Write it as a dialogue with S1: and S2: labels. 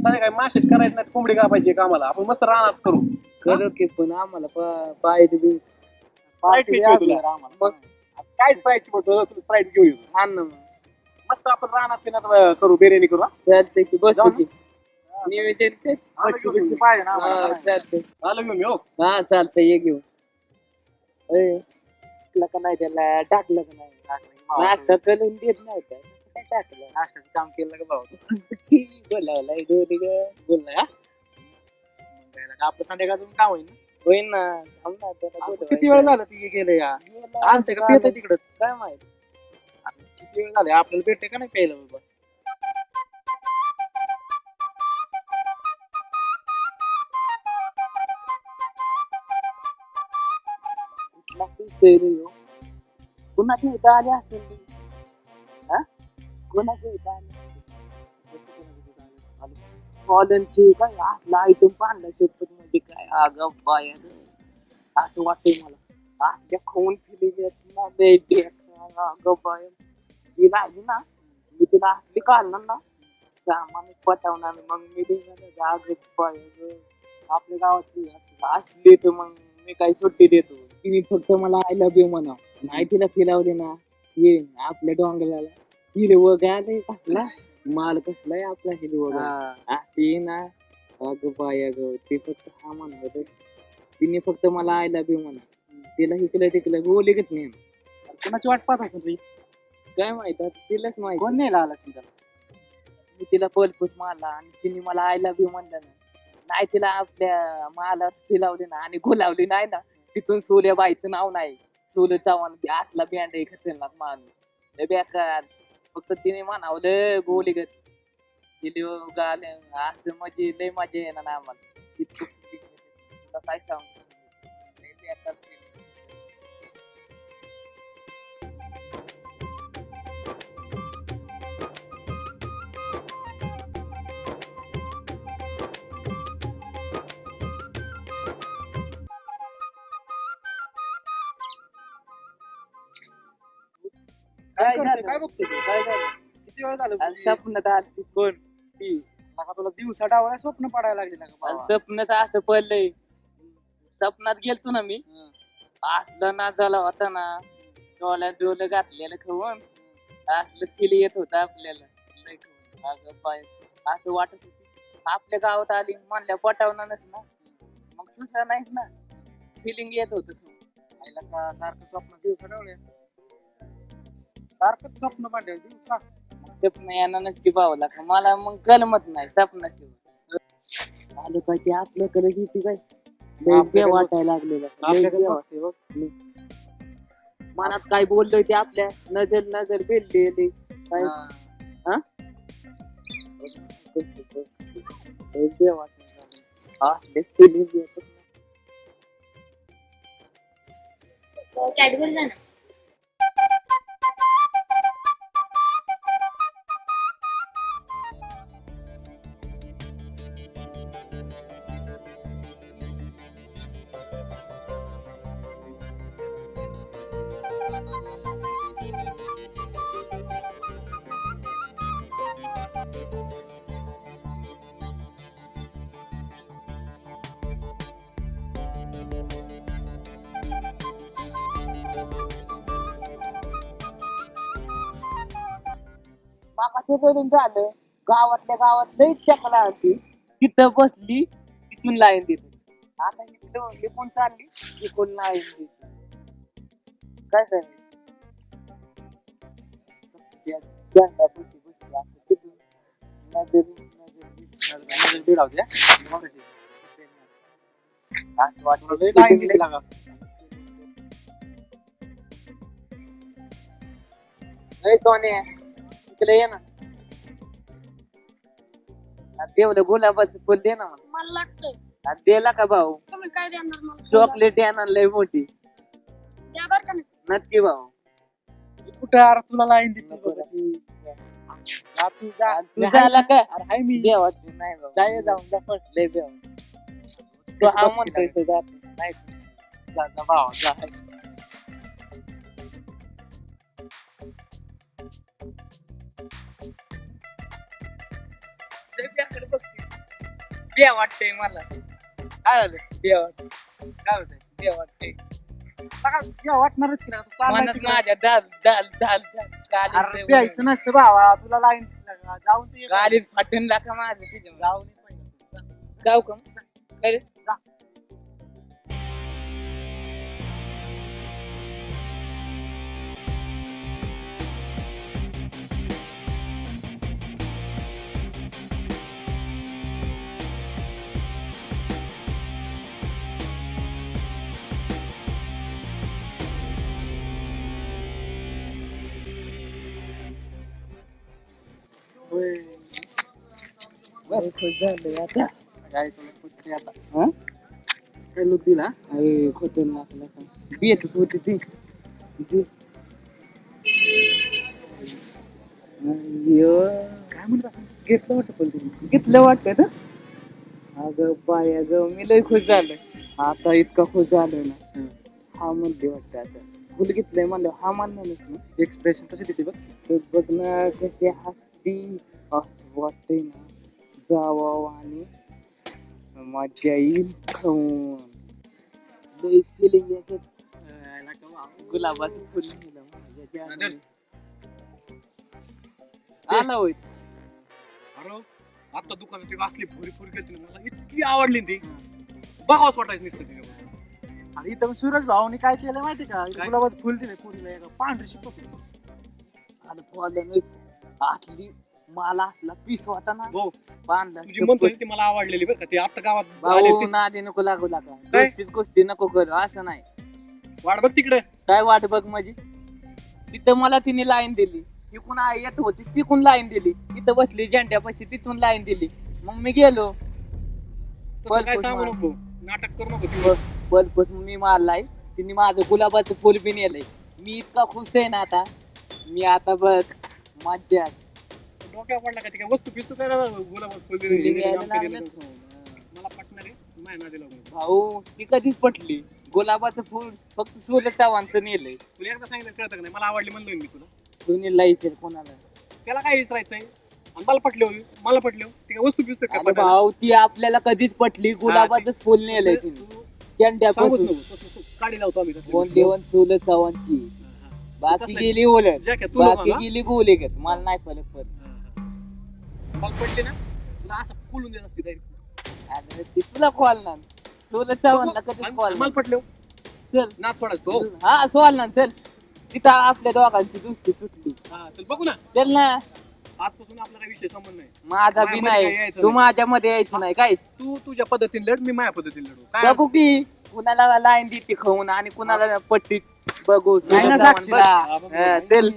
S1: काय मासेच करायचं नाही, कोंबडी कापायची कामाला. आपण मस्त रानात करू.
S2: करू की पण आम्हाला पाहिजे बी
S1: Sprite प्यायची होती तुला? मग काय स्प्राईटची बोलतो, तुला स्प्राईट घेऊ येतो.
S2: हा ना मग.
S1: मस्त आपण रानात पिण्यात करू, बिर्याणी करू.
S2: चालतंय की बसू
S1: जाऊ
S2: की नियोजन कर.
S1: मच्छी बिच्छी पाहिजे ना
S2: हा
S1: आम्हाला.
S2: चालतंय.
S1: आलो घेऊन येऊ.
S2: हा चालतंय ये घेऊन. टाकलं का नाही त्याला टाकलं का नाही नाश्ता करून देत नव्हता काय टाकलं
S1: नाश्त्याचं काम केलं का भाऊ?
S2: बोलावलाय दोन्ही ग
S1: बोललाय हा? मग काय ना, आपलं संध्याकाळचं काम होईल ना.
S2: होईन ना थांब ना त्याला
S1: आपण
S2: बोलवायचं.
S1: किती वेळ झालं ती गेलं या आमचं का पेत तिकडं?
S2: काय माहित
S1: किती वेळ झाले आपल्याला भेटते का नाही प्यायला बाबा?
S2: कुठला पैसे रे ह्यो? कुणाच्या इथं आले असेल रे? हा कुणाच्या इथं आले कॉलनचे काय असला आयटम पाहला शपथ मध्ये काय अगं बाय असं वाटतंय मला असल्या खाऊन फिरले ना लय बेकार अगं बाय ही लागली ना मी तिला असली काढणार ना सामानच पटवणार मग मी अगं बाय आपल्या गावातली असली तर मग मी काही सुट्टी देतो तिने फक्त मला आय लव्ह यू म्हणा नाही तिला फिरवले ना ये आपल्या डोंगराला हिरवं गाय कसला माल कसलाय आपला हिरवं ते ना अगं बाय अगं ते फक्त हा म्हणत तिने फक्त मला आय लव्ह यू म्हणा तिला हिकलं तिकलं बोलगच नाही
S1: कोणाची वाट पाहत असेल ती?
S2: काय माहित आता तिलाच माहित
S1: कोण नाही आला असेल त्याला?
S2: मी तिला पलपूस मारला आणि तिने मला आय लव्ह यू म्हणलं नाही तिला आपल्या माला फिलावली ना आणि गुलावली नाही ना तिथून सूर्यबाईचं नाव नाही सूर्य चव्हाण असला बँड आहे खतरनाक माणूस बेकार फक्त तिने म्हणावलं गोलीगत दिली गाले असं म्हणजे लय मजा येणार ना आम्हाला इतकं तुला काय सांगू लय बेकार
S1: काय
S2: काय
S1: करतोय?
S2: झालं?
S1: काय बघतोय तू?
S2: काय झालं
S1: किती वेळ झालं
S2: आणि स्वप्नात आली
S1: कोण ती नका तुला दिवसा डावळ्या स्वप्न पडायला लागली ना का
S2: आणि
S1: बाबा?
S2: स्वप्नात असं पडलंय स्वप्नात गेलतो ना मी
S1: हं.
S2: असलं ना झाला होता ना डोळ्यात डोलं घातलेलं खाऊन असलं फील येत होतं आपल्याला लय खाऊन. अगं बाय असं वाटत होत आपल्या गावात आली म्हणल्या पटावणारच ना मग सुसा नाहीच ना फिलिंग येत होत
S1: आईला का सारखं स्वप्न दिवसा डावळ्या सारखं स्वप्न पडलं दिवसा.
S2: स्वप्न येणार नक्की पावला का मला मग कलमत नाही स्वप्नाशिवाय आलं काय ते आपल्याकडे किती काय लय
S1: आपल्याकडे
S2: बे वाटायला लागलेलं लय
S1: आपल्याकडे
S2: बे
S1: बघते बघ.
S2: मनात काय बोललोय ते आपल्या नजर नजर भेटलेली काय
S1: हा.
S2: हा लय बे वाटायला लागलं. हा लय feeling येतात ना.
S3: कॅडबरी जा ना.
S2: मागाशी करून झालं गावातल्या गावात लई चकला होती तिथं बसली तिथून लाईन देत आता इथं लिपून चालली तिकडून लाईन देत काय सांगितलं तिथून नजर
S1: नजर भिडावते, हा? मग कशी?
S2: असं वाटलं
S1: तुला लय लाईन दिली लागा.
S2: लय सोने इकडे ये ना तेवढं गुलाबाचं फुल दे ना मला.
S3: मला लागतंय
S2: आणि दिला का भाऊ
S3: तुम्ही काय देणार मला
S2: चॉकलेट येणार लय मोठी
S3: द्या बरं का नाही.
S2: नक्की भाऊ
S1: कुठं अरे तुला लाईन दिली
S2: नको
S1: बघ.
S2: रे.
S1: जा तू जा.
S2: तू झाला का
S1: अरे हाय मी.
S2: देवाची नाही भाऊ
S1: जाय जाऊन जा पण.
S2: लय देव तो हा म्हणतोय तो जात नाही
S1: जा जा भावा जा.
S2: लय बेकार बघते. बे वाटतंय मला.
S1: काय झालं
S2: बे वाटतंय.
S1: काय होतंय
S2: बे वाटतंय.
S1: तुला वाटणारच की नाही, तू चाललाय
S2: मनात
S1: तिकडं.
S2: माझ्या दाल दाल दाल दाल
S1: अरे
S2: कालीच
S1: प्यायचं नसतं भावा तुला लाईन जाऊन ते
S2: कालीच फाटून लाका माझं तुझ्या.
S1: जाऊन ये पहिलं.
S2: जाऊ का? अरे
S1: होय.
S2: बस खुश झालं आता.
S1: काय तुला कुठे आता
S2: हं?
S1: काय लुक दिला
S2: अरे खतरनाक लाका. बेतच होती ती. ती. अय्यो.
S1: काय म्हणतात घेतलं वाटतं पण तुम्ही
S2: घेतलं वाटतं ना. अगं बाय अगं मी लय खुश झालोय. आता इतका खुश झालोय ना. हा म्हणते वाटतं आता. फुल घेतलंय म्हणलं हा मानणारच ना.
S1: एक्सप्रेशन कशी देते बघ
S2: तर बघ ना कशी हसती. असं वाटतंय ना जावावं आणि मजा येईल खाऊन. लई फिलिंग येते. गुलाबाचं फुल नेलं माझ्या जागेवर. आला होय.
S1: अरे आता दुकानात एक असली भुरी फुरी घेतली ना, मला इतकी आवडली ती बघावंच वाटायचं नुसतं तिला. आणि इथं सूरज भाऊनी काय केलं माहिती का गुलाबाचं फुल दिले पुरीला एका पांढरी शिपक
S2: आणि फॉलोनच असली मला असला पीस होता ना
S1: भाऊ
S2: बांधला
S1: तुझी म्हणतोय ती मला आवडलेली बरं का ती आता गावात आली
S2: भाऊ
S1: ती.
S2: नादी नको लागू लागा.
S1: काय?
S2: गोष्टीत गोष्टी नको करू असं नाही.
S1: वाट बघ तिकडे
S2: काय वाट बघ म्हणजे तिथं मला तिने लाईन दिली. तिकून येत होती तिकून लाईन दिली. तिथं बसली झेंड्यापाशी तिथून लाईन दिली. मग मी गेलो.
S1: तसं काय सांगू नको नाटक करू नको ती.
S2: बल्बच मी मारलाय. तिने माझं गुलाबाचं फुल बी नेलंय. मी इतका खुश आहे ना आता. मी आता बघ मज्जा
S1: डोक्यावर पडला का ती काय वस्तू पिस्तू काय गुलाबाचं फुल दिलं,
S2: feeling
S1: हिने
S2: यायला
S1: आमचं दिलं.
S2: लागलंच.
S1: मला पटणार आहे माझ्या नादी लागून.
S2: भाऊ ती कधीच पटली. गुलाबाचं फुल फक्त सोलर टावांचं नेलंय.
S1: तुला एकदा सांगितलं कळतं का नाही मला आवडली म्हणलोय मी तुला.
S2: सुनील लाईचे कोणाला
S1: त्याला काय विचारायचंय आणि मला पटले हो ती काय वस्तू पिस्तू काय
S2: अरे
S1: पटायला?
S2: भाऊ ती आपल्याला कधीच पटली. गुलाबाचंच फुल नेलंय तिने
S1: तू सांगूच
S2: झेंड्यापासून.
S1: नको तसं काढी लावतो आम्ही तसलं.
S2: कोण देवन सोलर टावांची
S1: हा, हा.
S2: बाकी
S1: तसलं-
S2: गेली ओलट.
S1: जॅकेट तू नको
S2: बाकी
S1: ना.
S2: गेली गोले घेत मला नाही फरक पडत.
S1: हा, हा. मला पटले ना तुला असं फुलून देत असते direct.
S2: अरे ती तुला कॉल ना सोलर टावांना कधीच
S1: आणि-
S2: कॉल
S1: आणि मला पटले
S2: चल
S1: नाच सोडायचं तो.
S2: हा सोल ना चल. तिथं आपल्या दोघांची दुसरी सुटली.
S1: हा चल बघू ना
S2: चल ना.
S1: आजपासून आपला काही विषय संबंध नाही.
S2: माझा बी
S1: माझ्यामध्ये काही
S2: नाही.
S1: यायचं
S2: तू
S1: नाही.
S2: माझ्या मध्ये यायचं नाही काय.
S1: तू तुझ्या पद्धतीने लढ मी माझ्या पद्धतीने लढू काय
S2: बघू की कुणाला लाईन देते खाऊन आणि कुणाला पट्टी बघू
S1: नाही ना
S2: सोलर
S1: साक्षीला.
S2: टावांना.
S1: हा, बघू.
S2: हा, चल